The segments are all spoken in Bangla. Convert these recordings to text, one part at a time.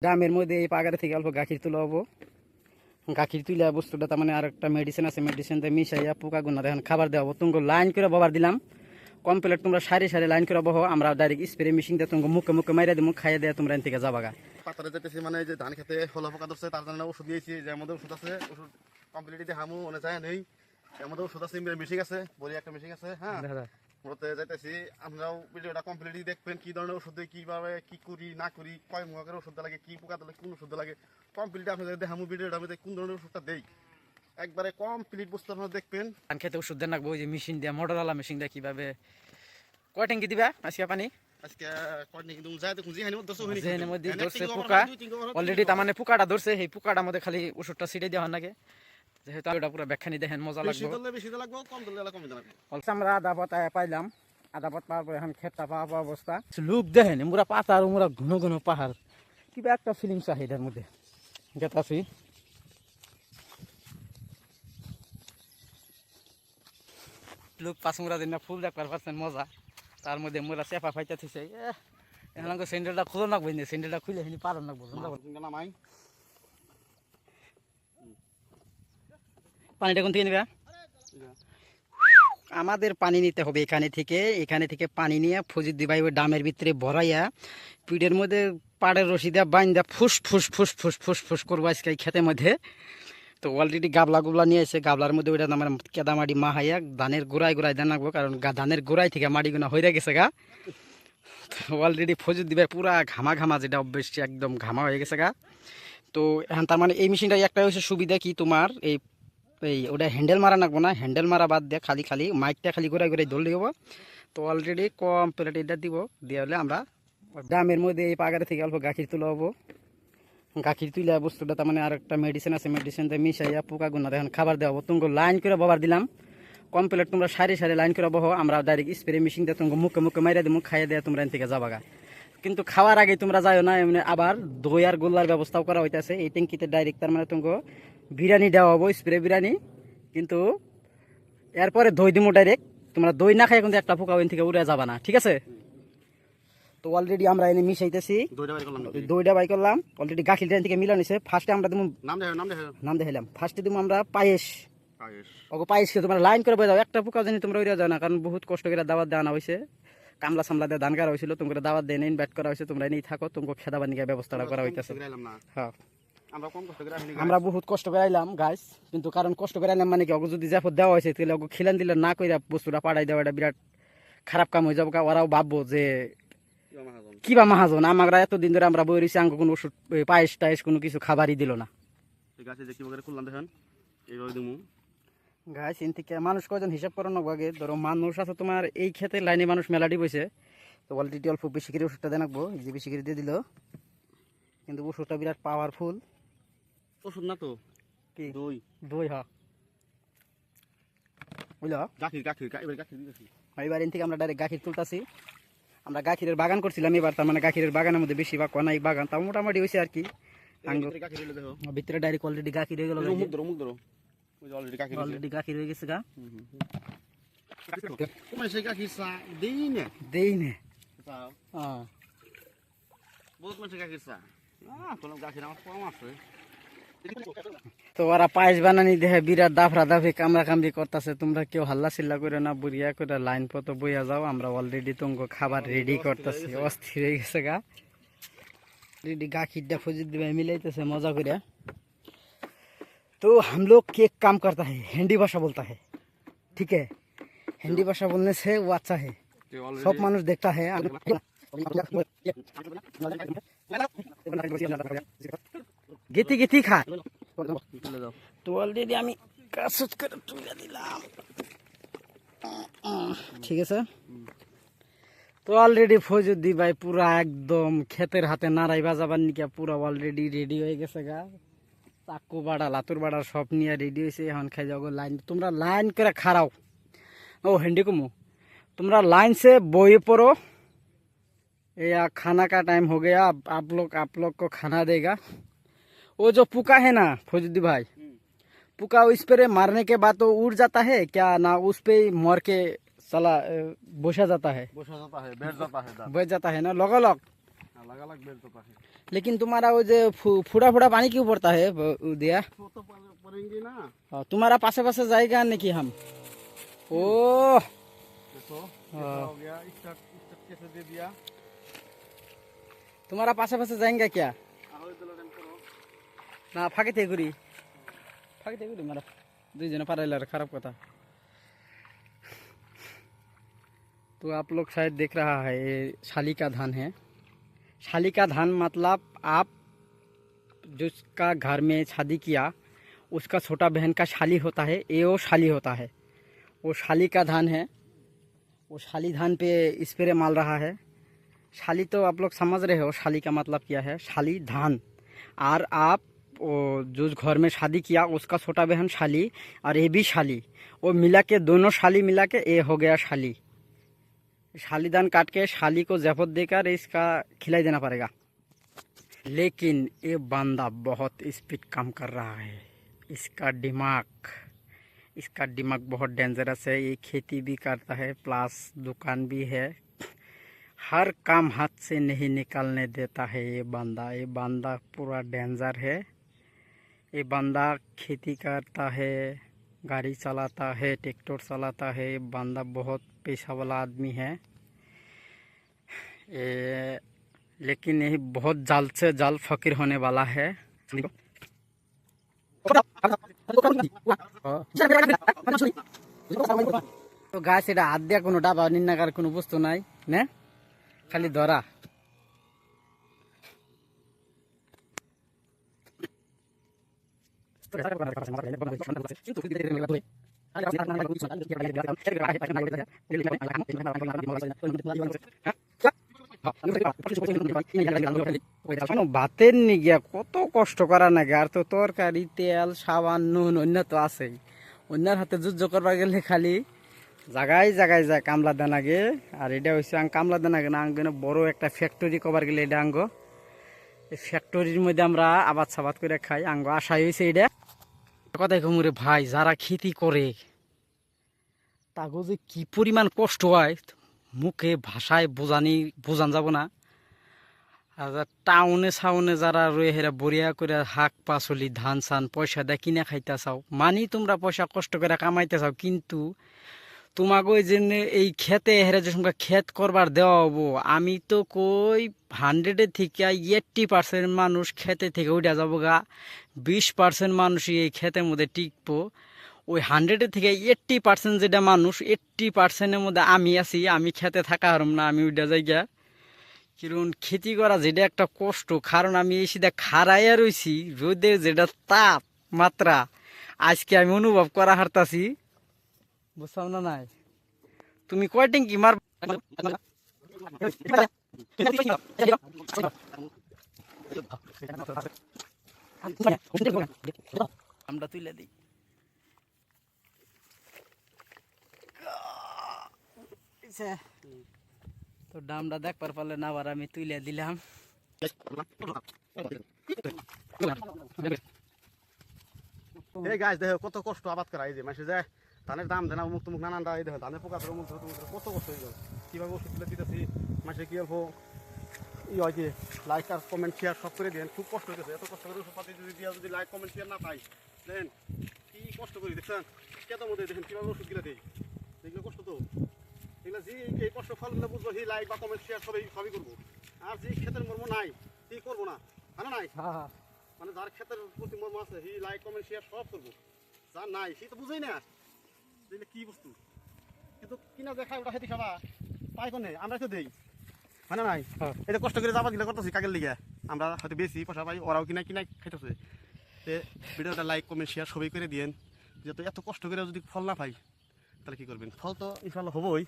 ড্রামের মধ্যে এই পাগারে থেকে অল্প গাখির তুলা হবো। গাখির তুলে বস্তুটা তার মানে আর একটা মেডিসিন আছে, মেডিসিনটা মিশাইয়া পোকা গুনা এখন খাবার দেওয়া তুমি লাইন করে বাবার দিলাম কমপ্লিট। তোমরা সারি সারি লাইন করে বহ, আমরা ডাইরেক্ট স্প্রে মেশিন দিয়ে তোমাকে মুখে মুখে মাইরা দিব, খাইয়ে দেয় তোমরা এন থেকে যাবাগা। পাতারে যেতেছি মানে যে ধান খেতে হলো পোকা ধরছে তার জন্য ওষুধ দিয়েছি, যে আমাদের ওষুধ আছে, ওষুধ কমপ্লিট হামু মনে যায় নেই, আমাদের ওষুধ আছে, মেশিন আছে, বড়ি একটা মেশিন আছে। হ্যাঁ ওতে যাইতেছি, আমরাও ভিডিওটা কমপ্লিট দেখবেন কি ধরনের ওষুধ দিই, কিভাবে কি করি না করি, কয় মুখের ওষুধ লাগে, কি পোকা দিলে কোন ওষুধ লাগে, কমপ্লিট আপনাদের দেখামু ভিডিওটা আমি কোন ধরনের ওষুধটা দেই একবারে কমপ্লিট বুঝতে আপনারা দেখবেন। ধান খেতে ওষুধ দেন রাখবো, ওই যে মেশিন দিয়ে মোটরওয়ালা মেশিন দিয়ে কিভাবে কয় ট্যাঙ্কি দিবা আজকে পানি আজকে কয়নি কিন্তু যাই দেখুন জি হানিমত দছো হইনি যেখানে মধ্যে ধরছে পোকা অলরেডি, তার মানে পোকাটা ধরছে, এই পোকাটার মধ্যে খালি ওষুধটা ছিটে দেওয়া নাকি, যেহেতু ওটা পুরো ব্যাখ্যানি দেখেন মজা লাগবে। বেশি লাগবে কম দিলে কম লাগবে। আমরা আধা পথ পাইলাম, আধা পথ পাওয়ার পরে এখন খেতটা পাওয়া অবস্থা লুক দেখেন, মুরা পাতা আর মুরা ঘন ঘন পাহাড়, কিবা একটা ফিলিংস আছে এটার মধ্যে। গেতাছি লুক পাঁচ মুরা দিন ফুল দেখবার পাচ্ছেন মজা, তার মধ্যে মুরা চেপা ফাইতে থিছে। এখন স্যান্ডেলটা খুলো নাকবো, স্যান্ডেলটা খুলে হেনি পারো নাকবো পানিটা কোন থেকে নিবা। আমাদের পানি নিতে হবে এখানে থেকে পানি নিয়ে ফজিদ দিবাই ওই ডামের ভিতরে ভরাইয়া পিঠের মধ্যে পাড়ের রশি দিয়া বাইন্দা ফুস ফুস ফুস ফুস ফুস ফুস করবো আজকে ক্ষেতের মধ্যে। তো অলরেডি গাবলা গুবলা নিয়ে এসে গাবলার মধ্যে ওইটা আমার কেদা মাটি মাহাইয়া ধানের গোড়ায় গোড়ায় দেন রাখবো, কারণ ধানের গোড়ায় থেকে মাটিগুনা হয়ে গেছে গা। অলরেডি ফজিদ দিবাই পুরা ঘামা ঘামা, যেটা অবশ্যই একদম ঘামা হয়ে গেছে গা। তো এখন তার মানে এই মেশিনটা একটা হচ্ছে সুবিধা কি, তোমার এই ওটা হ্যান্ডেল মারা নাকবো না, হ্যান্ডেল মারা বাদ দিয়ে খালি খালি মাইকটা খালি ঘুরাই ঘুরাই ধরলে হবো। তো অলরেডি কমপ্লিট এটা দিব, দিয়ে হলে আমরা ড্রামের মধ্যে এই পাগারে থেকে অল্প গাখির তুলা হবো। গাখির তুলে বস্তুটা তার মানে আর একটা মেডিসিন আছে, মেডিসিনটা মিশাইয়া পোকা গুনা এখন খাবার দেওয়া তুমি লাইন করে বাবার দিলাম কমপ্লিট। তোমরা সারি সারি লাইন করে বহ, আমরা ডাইরেক্ট স্প্রে মেশিন দিয়ে তোমাকে মুখে মুখে মাইরা দিব, খাইয়ে দেয় তোমরা এন থেকে যাবাগা। কিন্তু খাওয়ার আগে তোমরা যাও না, এমনি আবার দই আর গোল্লার ব্যবস্থাও করা হইতেছে এই ট্যাঙ্কিতে ডাইরেক্ট, তার মানে তোমাকে বিরিয়ানি দেওয়া হবো, স্প্রে বিরিয়ানি। কিন্তু এরপরে দই দিমো ডাইরেক্ট, তোমরা দই না খাই কিন্তু একটা পোকা ওইন থেকে উড়ে যাবা না, ঠিক আছে। তো অলরেডি আমরা এনে মিশাইতেছি, দইটা বাই করলাম অলরেডি গাখির ট্রেন থেকে মিলা নিছে। ফার্স্টে আমরা দিব নাম দেখাইলাম, ফার্স্টে দিব আমরা পায়েস। পায়েস খেয়ে তোমরা লাইন করে বয়ে যাও, একটা পোকা জানি তোমরা উড়ে যাও না, কারণ বহুত কষ্ট করে দাওয়াত দেওয়া হয়েছে, কামলা সামলা দিয়ে ধান করা হয়েছিল, তোমরা দাওয়াত দেয় নেই, ব্যাট করা হয়েছে, তোমরা এনেই থাকো, তোমাকে খেদা বানিয়ে ব্যবস্থাটা করা হইতেছে। হ্যাঁ আমরা বহুত কষ্ট করে আইলাম গাছ, কিন্তু কারণ কষ্ট করে আইলাম মানে কি যদি জাফর দেওয়া হয়েছে তাহলে ওকে খিলান দিলে না কইরা বস্তুটা পাড়াই দেওয়া, এটা বিরাট খারাপ কাম হয়ে যাবো। ওরাও ভাববো যে কিবা মাহাজন, আমরা এতদিন ধরে আমরা বই রয়েছি, আঙ্গ কোনো ওষুধ পায়েস টায়েস কোনো কিছু খাবারই দিল না। গাছ এন থেকে মানুষ কয়জন হিসাব করানো আগে, ধরো মানুষ আছে তোমার এই ক্ষেতে লাইনে মানুষ মেলাটি বসে, তো অলরেডি অল্প বেশি করে ওষুধটা দেন রাখবো, যে বেশি করে দিয়ে দিল, কিন্তু ওষুধটা বিরাট পাওয়ারফুল ওষুধ না তো কি দই দই হ্যাঁ বুঝলো এবার এন থেকে আমরা ডাইরেক্ট গাখির তুলতাছি। আমরা গাখিরের বাগান করছিলাম এবার, তার মানে গাখিরের বাগানের মধ্যে বেশি বা কনাই বাগান তাও মোটামুটি হয়েছে আর কি। ভিতরে ডাইরেক্ট অলরেডি গাখির হয়ে গেল, অলরেডি গাখির হয়ে গেছে গা। দেই নে তো ওরা পায়েস বানানি দেখে বিরাট দাফরা দাফি কামড়া কামড়ি করতেছে, তোমরা কেউ হাল্লা চিল্লা করে না, বুড়িয়া করে লাইন পত বইয়া যাও, আমরা অলরেডি তোমাকে খাবার রেডি করতেছি। অস্থির হয়ে গেছে গা, रेडी गाखिर फौजी दिवाई मिलाइते मजा कर। तो हम लोग केक काम करता है, हिंदी भाषा बोलता है, ठीक है। हिंदी भाषा बोलने से वो अच्छा है, सब मानुष देखता है। गीति गीति खा तो अलरेडी আমি কাজ করে তুলে দিলাম, ঠিক আছে। তো অলরেডি ফজুদ্দি ভাই পুরা একদম ক্ষেতের হাতে নাড়াই বাজাবার নিকে পুরা অলরেডি রেডি হয়ে গেছে গা। চাকু বাড়া লাতুর বাড়া সব নিয়ে রেডি হয়েছে, এখন খাই যাবো লাইন। তোমরা लाइन করে খাড়াও, ओ हिंदी को मुँह तुम्हारा लाइन से बोए पड़ो। या खाना का टाइम हो गया, आप लोग को खाना देगा। वो जो पुका है ना फौजुद्दी भाई, पुका उस पर मारने के बाद तो उड़ जाता है क्या ना, उस पे मर के चला बसा जाता है, बैठ जाता है ना, लगा लग बैठ जाता है। लेकिन तुम्हारा वो जो फुड़ा फुड़ा पानी क्यों पड़ता है वो दिया? वो तो पड़ेंगे ना। तुम्हारा पासे पासे जाएगा नहीं हम? ओ देखो कैसा हो गया, स्टार्ट स्टार्ट कैसे दे दिया। तुम्हारा पासे पासे जाएंगे क्या? आओ इधर रन करो ना फाके थे गुरी मारा दुई जना पाराइला खराब कथा। तो आप लोग शायद देख रहा है ये शाली का धान है। शाली का धान मतलब आप जिसका घर में शादी किया उसका छोटा बहन का शाली होता है, ये वो शाली होता है, वो शाली का धान है। वो शाली धान पे स्प्रे मार रहा है। शाली तो आप लोग समझ रहे हो शाली का मतलब क्या है, शाली धान। और आप वो जो घर में शादी किया उसका छोटा बहन शाली और ये भी शाली, वो मिला के दोनों शाली मिला के ये हो गया शाली। शाली धान काट के शाली को जफत देकर इसका खिलाई देना पड़ेगा। लेकिन ये बंदा बहुत स्पीड कम कर रहा है। इसका दिमाग बहुत डेंजरस है। ये खेती भी करता है प्लस दुकान भी है। हर काम हाथ से नहीं निकालने देता है ये बंदा पूरा डेंजर है। ये बंदा खेती करता है, गाड़ी चलाता है, ट्रैक्टर चलाता है। ये बंदा बहुत पैसा वाला आदमी है। लेकिन ये बहुत जल्द से जल्द फकीर होने वाला है। तो गाছ এটা হাত দিয়া কোনো ডাবা নিন্নাকার কোনো বস্তু নাই না, খালি ধরা। ভাতের নিগিয়া কত কষ্ট করা নাগে, আর তো তরকারি তেল সাবান নুন অন্য তো আছেই। অন্যের হাতে যুদ্ধ করবার গেলে খালি জায়গায় জায়গায় যায় কামলা দেন আগে। আর এটা হচ্ছে আং কামলা দেন আগে না, আঙ্গ বড় একটা ফ্যাক্টরি কবার গেলে এটা আঙ্গ এই ফ্যাক্টরির মধ্যে আমরা আবাদ সাবাদ করে খাই। আঙ্গ আশাই হয়েছে এটা কথাই কমরে ভাই, যারা খেতি করে তাগো যে কি পরিমাণ কষ্ট হয় মুখে ভাষায় বোঝান যাব না। আর টাউনে সাউনে যারা রয়ে হেরা বরিয়া করে শাক পাচলি ধান চান পয়সা দিয়ে কিনে খাইতে চাও, মানি তোমরা পয়সা কষ্ট করে কামাইতে চাও, কিন্তু তোমাকে ওই জন্য এই খেতে হেরা যে সঙ্গে ক্ষেত করবার দেওয়া হবো। আমি তো কই 100 থেকে 80% মানুষ খেতে থেকে উঠে যাবো গা, 20% মানুষই এই ক্ষেতের মধ্যে টিকবো। ওই 100 থেকে 80% যেটা মানুষ, 80%-এর মধ্যে আমি আছি। আমি খেতে থাকা হারম না, আমি উঠে যাই গা। কারণ খেতি করা যেটা একটা কষ্ট, কারণ আমি এই সিধা খাড়াইয়া রয়েছি রোদের যেটা তাপমাত্রা আজকে আমি অনুভব করা হারতাছি, বুঝছাও না নাই? তুমি কয় ট্যাঙ্কি মার আমরা তুলে দিই। তো ডামটা দেখবার পারলে না, আবার আমি তুলে দিলাম। এই গাছ দেখো কত কষ্ট আবাদ করা। এই যে মাসে যায় ধানের দাম দেনা মুক্ত মুখ নানান এই দেখো ধানের পোকা ধরে মুখ কত কষ্ট হয়ে গেল। কীভাবে ওষুধ তুলে দিতেছি মাসে কি অল্প হয় কি লাইক আর কমেন্ট শেয়ার সব করে দেন। খুব কষ্ট হয়েছে, এত কষ্ট করে ওষুধ পাতি যদি দিয়া যদি লাইক কমেন্ট শেয়ার না পাই দেখেন কি কষ্ট করি। দেখছেন কেত মধ্যে দেখেন কীভাবে ওষুধ গিলা দেই, দেখলে কষ্ট তো। এগুলো যে এই কষ্ট ফলগুলো বুঝবো সেই লাইক বা কমেন্ট শেয়ার সবই করবো। আর যে ক্ষেতের মর্ম নাই সেই করবো না, হ্যাঁ নাই? মানে যার ক্ষেতের প্রতি মর্ম আছে সেই লাইক কমেন্ট শেয়ার সব করবো, যার নাই সেই তো বুঝেই না দেখলে কি বস্তু। কিন্তু কিনা যে খায় ওটা খেতে খাবা পাই কোনে, আমরা তো দেই, হয় না নাই? এটা কষ্ট করে যাবা গিলা করতেছি কাকের লিগে, আমরা হয়তো বেশি পয়সা পাই, ওরাও কিনা খাইতেছে। তে ভিডিওটা লাইক কমেন্ট শেয়ার সবই করে দিয়েন। যেহেতু এত কষ্ট করে যদি ফল না পাই তাহলে কি করবেন? ফল তো ইনশাল্লাহ হবই।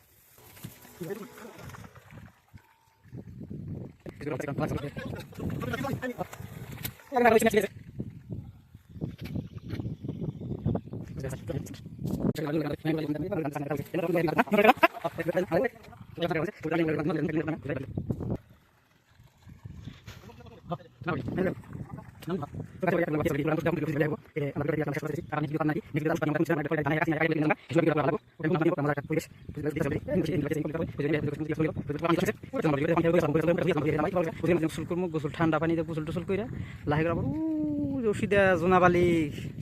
গোসল ঠান্ডা পানিতে গোসল টোসল করে লাহে করে আবার ওষুধে জোনাবালি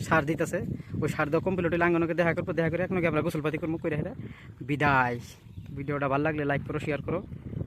সার দিতেছে ওই সার দেওয়া কমপ্লিট লাঙ্গনকে দেখা করবো দেখা করে এখন আমরা গোসলপাতি করবো করে বিদায়। ভিডিওটা ভালো লাগলে লাইক করো শেয়ার করো।